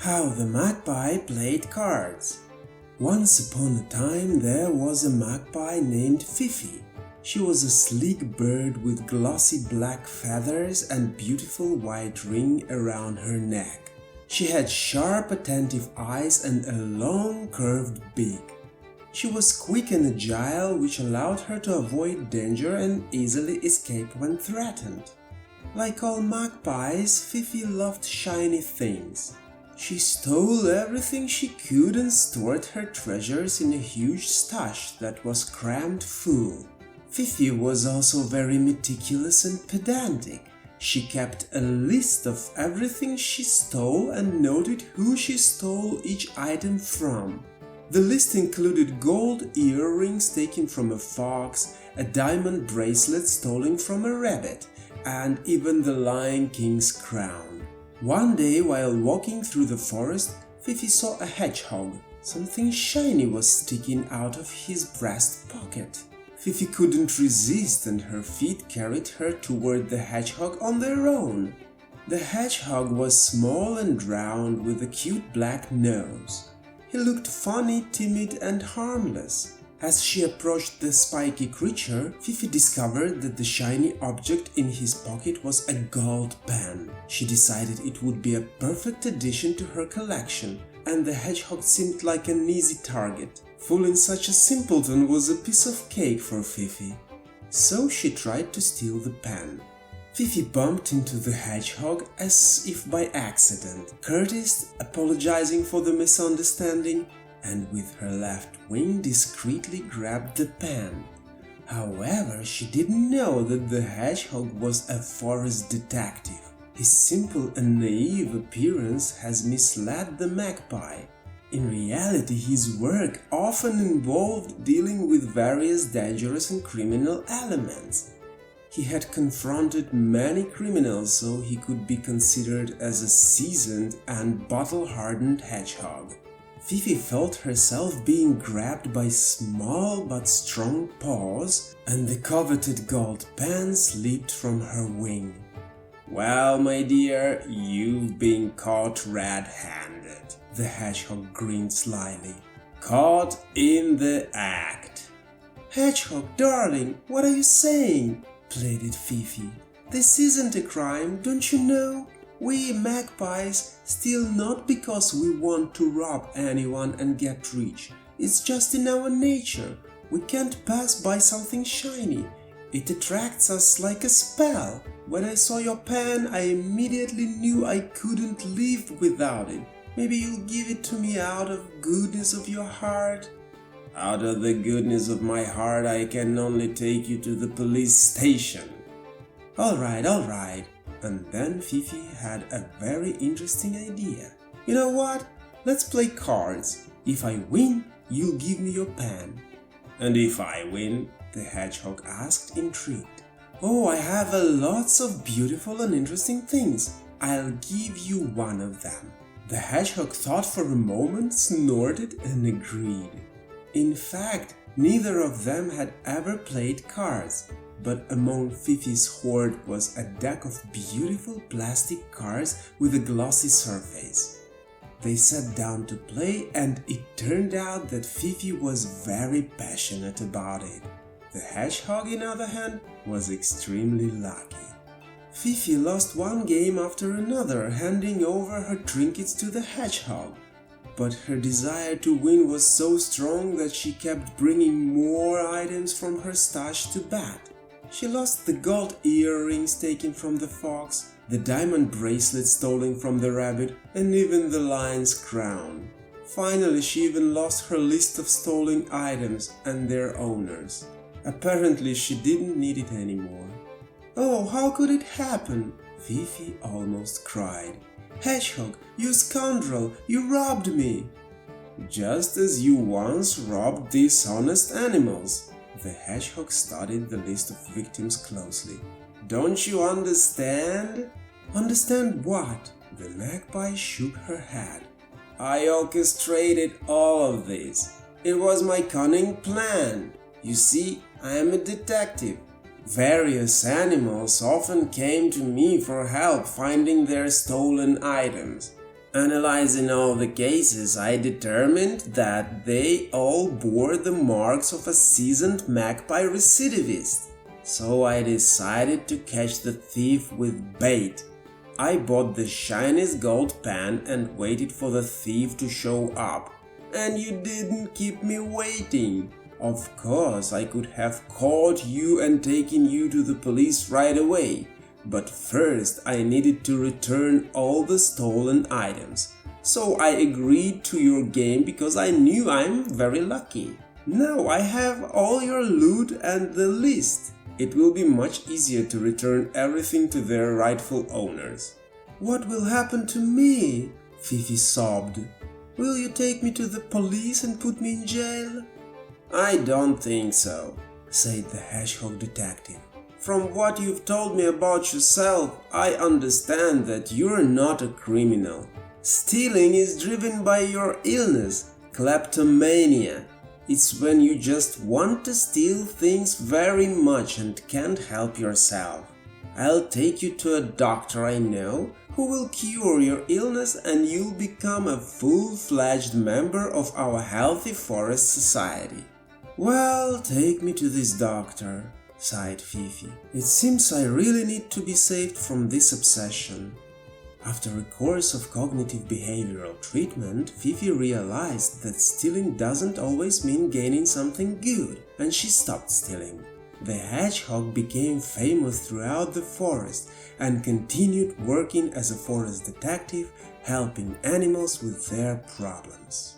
How the Magpie Played Cards. Once upon a time there was a magpie named Fifi. She was a sleek bird with glossy black feathers and beautiful white ring around her neck. She had sharp, attentive eyes and a long, curved beak. She was quick and agile, which allowed her to avoid danger and easily escape when threatened. Like all magpies, Fifi loved shiny things. She stole everything she could and stored her treasures in a huge stash that was crammed full. Fifi was also very meticulous and pedantic. She kept a list of everything she stole and noted who she stole each item from. The list included gold earrings taken from a fox, a diamond bracelet stolen from a rabbit, and even the Lion King's crown. One day, while walking through the forest, Fifi saw a hedgehog. Something shiny was sticking out of his breast pocket. Fifi couldn't resist and her feet carried her toward the hedgehog on their own. The hedgehog was small and round with a cute black nose. He looked funny, timid and harmless. As she approached the spiky creature, Fifi discovered that the shiny object in his pocket was a gold pen. She decided it would be a perfect addition to her collection, and the hedgehog seemed like an easy target. Fooling such a simpleton was a piece of cake for Fifi. So she tried to steal the pen. Fifi bumped into the hedgehog as if by accident, courteoused, apologizing for the misunderstanding, and with her left wing discreetly grabbed the pen. However, she didn't know that the hedgehog was a forest detective. His simple and naive appearance has misled the magpie. In reality, his work often involved dealing with various dangerous and criminal elements. He had confronted many criminals, so he could be considered as a seasoned and battle-hardened hedgehog. Fifi felt herself being grabbed by small but strong paws, and the coveted gold pen slipped from her wing. "Well, my dear, you've been caught red-handed," the hedgehog grinned slyly. "Caught in the act." "Hedgehog, darling, what are you saying?" pleaded Fifi. "This isn't a crime, don't you know? We magpies steal not because we want to rob anyone and get rich. It's just in our nature. We can't pass by something shiny. It attracts us like a spell. When I saw your pen, I immediately knew I couldn't live without it. Maybe you'll give it to me out of goodness of your heart?" "Out of the goodness of my heart, I can only take you to the police station." All right. And then Fifi had a very interesting idea. "You know what? Let's play cards. If I win, you'll give me your pen." "And if I win?" the hedgehog asked, intrigued. "Oh, I have lots of beautiful and interesting things. I'll give you one of them." The hedgehog thought for a moment, snorted and agreed. In fact, neither of them had ever played cards. But among Fifi's hoard was a deck of beautiful plastic cards with a glossy surface. They sat down to play, and it turned out that Fifi was very passionate about it. The hedgehog, on the other hand, was extremely lucky. Fifi lost one game after another, handing over her trinkets to the hedgehog. But her desire to win was so strong that she kept bringing more items from her stash to bat. She lost the gold earrings taken from the fox, the diamond bracelet stolen from the rabbit, and even the lion's crown. Finally, she even lost her list of stolen items and their owners. Apparently, she didn't need it anymore. "Oh, how could it happen?" Fifi almost cried. "Hedgehog, you scoundrel, you robbed me!" "Just as you once robbed dishonest animals." The hedgehog studied the list of victims closely. "Don't you understand?" "Understand what?" The magpie shook her head. "I orchestrated all of this. It was my cunning plan. You see, I am a detective. Various animals often came to me for help finding their stolen items. Analyzing all the cases, I determined that they all bore the marks of a seasoned magpie recidivist. So I decided to catch the thief with bait. I bought the shiniest gold pen and waited for the thief to show up. And you didn't keep me waiting. Of course, I could have caught you and taken you to the police right away. But first I needed to return all the stolen items. So I agreed to your game because I knew I'm very lucky. Now I have all your loot and the list. It will be much easier to return everything to their rightful owners. What will happen to me? Fifi sobbed. Will you take me to the police and put me in jail? I don't think so, said the hedgehog detective. From what you've told me about yourself, I understand that you're not a criminal. Stealing is driven by your illness, kleptomania. It's when you just want to steal things very much and can't help yourself. I'll take you to a doctor I know who will cure your illness and you'll become a full-fledged member of our Healthy Forest Society. Well, take me to this doctor, sighed Fifi. It seems I really need to be saved from this obsession. After a course of cognitive behavioral treatment, Fifi realized that stealing doesn't always mean gaining something good, and she stopped stealing. The hedgehog became famous throughout the forest and continued working as a forest detective, helping animals with their problems.